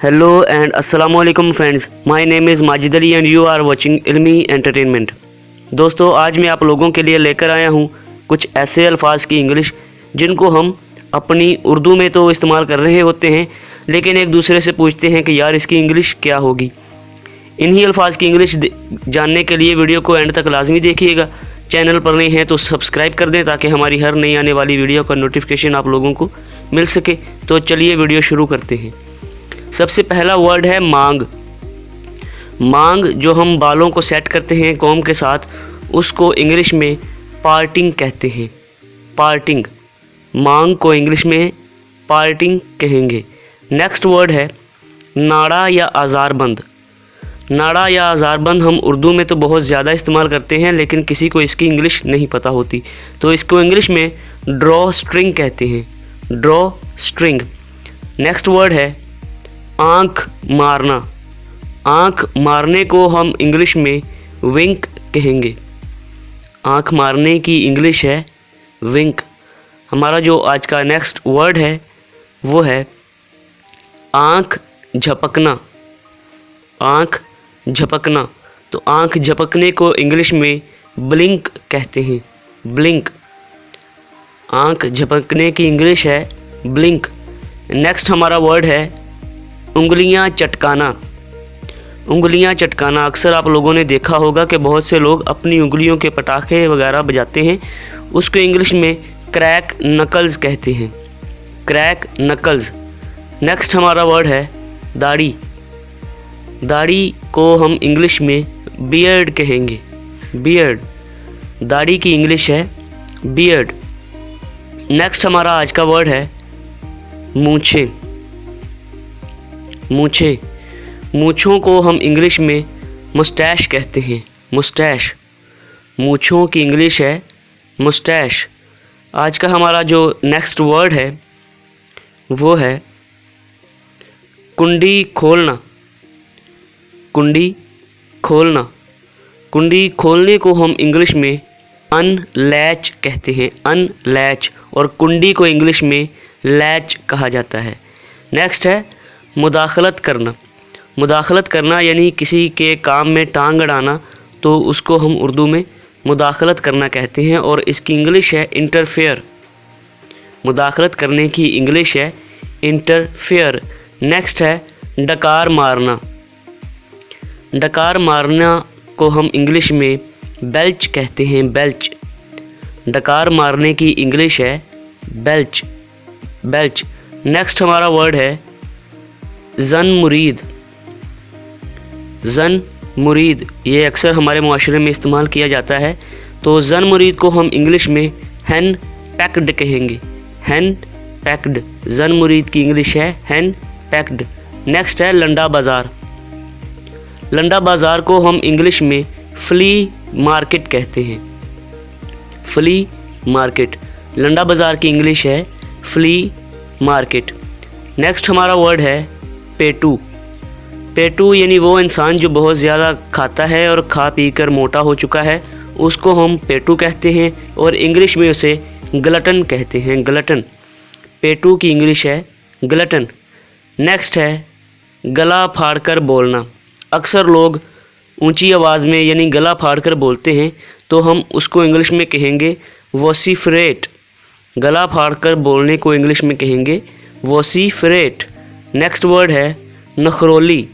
Hello and अस्सलाम वालेकुम friends, my name is Majid Ali and you are watching Ilmi entertainment. दोस्तों, आज मैं आप लोगों के लिए लेकर आया हूँ कुछ ऐसे अल्फाज की इंग्लिश जिनको हम अपनी उर्दू में तो इस्तेमाल कर रहे होते हैं, लेकिन एक दूसरे से पूछते हैं कि यार इसकी इंग्लिश क्या होगी। इन्हीं अल्फाज की इंग्लिश जानने के लिए वीडियो को एंड तक लाजमी देखिएगा। चैनल पर नए हैं तो सब्सक्राइब कर दें ताकि हमारी हर नई आने वाली वीडियो का नोटिफिकेशन आप लोगों को मिल सके। तो चलिए वीडियो शुरू करते हैं। सबसे पहला वर्ड है मांग। मांग जो हम बालों को सेट करते हैं कॉम्ब के साथ, उसको इंग्लिश में पार्टिंग कहते हैं। पार्टिंग, मांग को इंग्लिश में पार्टिंग कहेंगे। नेक्स्ट वर्ड है नाड़ा या आज़ारबंद। नाड़ा या आज़ारबंद हम उर्दू में तो बहुत ज़्यादा इस्तेमाल करते हैं, लेकिन किसी को इसकी इंग्लिश नहीं पता होती, तो इसको इंग्लिश में ड्रॉ स्ट्रिंग कहते हैं। Draw string. नेक्स्ट वर्ड है आँख मारना। आँख मारने को हम इंग्लिश में विंक कहेंगे। आँख मारने की इंग्लिश है विंक। हमारा जो आज का नेक्स्ट वर्ड है वो है आँख झपकना। आँख झपकना, तो आँख झपकने को इंग्लिश में ब्लिंक कहते हैं। ब्लिंक। आँख झपकने की इंग्लिश है ब्लिंक। नेक्स्ट हमारा वर्ड है उंगलियां चटकाना। उंगलियां चटकाना, अक्सर आप लोगों ने देखा होगा कि बहुत से लोग अपनी उंगलियों के पटाखे वगैरह बजाते हैं, उसको इंग्लिश में क्रैक नकल्स कहते हैं। Crack knuckles. नेक्स्ट हमारा वर्ड है दाढ़ी। दाढ़ी को हम इंग्लिश में बियर्ड कहेंगे। बियर्ड। दाढ़ी की इंग्लिश है बियर्ड। नेक्स्ट हमारा आज का वर्ड है मूंछें। मूंछें। मूंछों को हम इंग्लिश में मुस्टैश कहते हैं। मुस्टैश। मूंछों की इंग्लिश है मुस्टैश। आज का हमारा जो नेक्स्ट वर्ड है वो है कुंडी खोलना। कुंडी खोलना। कुंडी खोलने को हम इंग्लिश में अनलैच कहते हैं। अनलैच। और कुंडी को इंग्लिश में लैच कहा जाता है। नेक्स्ट है मुदाखलत करना। मुदाखलत करना यानी किसी के काम में टांग अड़ाना, तो उसको हम उर्दू में मुदाखलत करना कहते हैं और इसकी इंग्लिश है इंटरफेयर। मुदाखलत करने की इंग्लिश है इंटरफेयर। नेक्स्ट है डकार मारना। डकार मारना को हम इंग्लिश में बेल्च कहते हैं। बेल्च। डकार मारने की इंग्लिश है बेल्च। बेल्च। नेक्स्ट हमारा वर्ड है जन मुरीद। जन मुरीद, ये अक्सर हमारे मुआशरे में इस्तेमाल किया जाता है, तो जन मुरीद को हम इंग्लिश में हैन पैक्ड कहेंगे। हैन पैक्ड। जन मुरीद की इंग्लिश है हैन पैक्ड। नेक्स्ट है लंडा बाज़ार। लंडा बाज़ार को हम इंग्लिश में फ्ली मार्केट कहते हैं। Flea market. लंडा बाज़ार की इंग्लिश है फ्ली मार्केट। नेक्स्ट हमारा वर्ड है पेटू। पेटू यानी वो इंसान जो बहुत ज़्यादा खाता है और खा पी कर मोटा हो चुका है, उसको हम पेटू कहते हैं और इंग्लिश में उसे ग्लटन कहते हैं। ग्लटन। पेटू की इंग्लिश है ग्लटन। नेक्स्ट है गला फाड़कर बोलना। अक्सर लोग ऊंची आवाज़ में यानी गला फाड़कर बोलते हैं, तो हम उसको इंग्लिश में कहेंगे वोसिफरेट। गला फाड़कर बोलने को इंग्लिश में कहेंगे वोसिफरेट। नेक्स्ट वर्ड है नखरोली।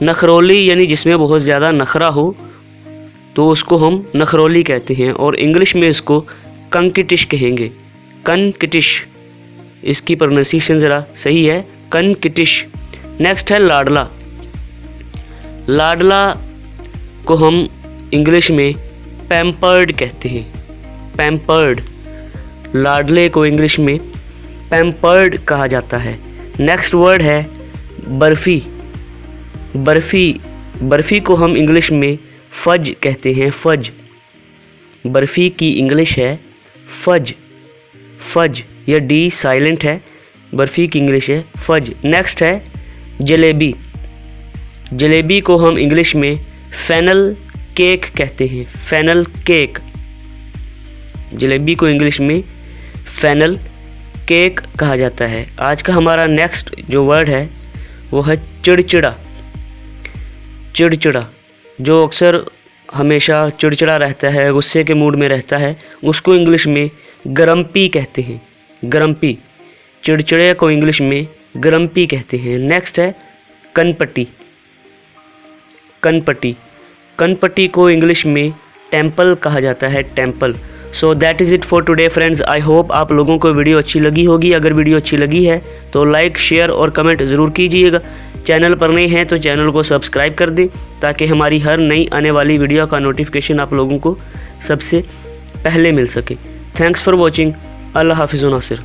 नखरोली यानी जिसमें बहुत ज़्यादा नखरा हो, तो उसको हम नखरोली कहते हैं और इंग्लिश में इसको कंकिटिश कहेंगे। कंकिटिश। इसकी प्रोनाउंसिएशन ज़रा सही है, कंकिटिश। नेक्स्ट है लाडला। लाडला को हम इंग्लिश में पैम्पर्ड कहते हैं। पैम्पर्ड। लाडले को इंग्लिश में पैम्पर्ड कहा जाता है। नेक्स्ट वर्ड है बर्फ़ी। बर्फ़ी। बर्फ़ी को हम इंग्लिश में फज कहते हैं। फज। बर्फ़ी की इंग्लिश है फज। फज। यह डी साइलेंट है। बर्फ़ी की इंग्लिश है फज। नेक्स्ट है जलेबी। जलेबी को हम इंग्लिश में फेनल केक कहते हैं। Fennel cake. जलेबी को इंग्लिश में फेनल केक कहा जाता है। आज का हमारा नेक्स्ट जो वर्ड है वो है चिड़चिड़ा। चिड़चिड़ा जो अक्सर हमेशा चिड़चिड़ा रहता है, गुस्से के मूड में रहता है, उसको इंग्लिश में ग्रम्पी कहते हैं। ग्रम्पी, चिड़चिड़े को इंग्लिश में ग्रम्पी कहते हैं। नेक्स्ट है कनपटी। कनपटी, कनपटी को इंग्लिश में टेम्पल कहा जाता है, temple. So that is it for today friends. I hope आप लोगों को वीडियो अच्छी लगी होगी। अगर वीडियो अच्छी लगी है तो लाइक, शेयर और कमेंट ज़रूर कीजिएगा। चैनल पर नए हैं तो चैनल को सब्सक्राइब कर दें ताकि हमारी हर नई आने वाली वीडियो का नोटिफिकेशन आप लोगों को सबसे पहले मिल सके। Thanks for watching. अल्लाह हाफिज़ नासिर।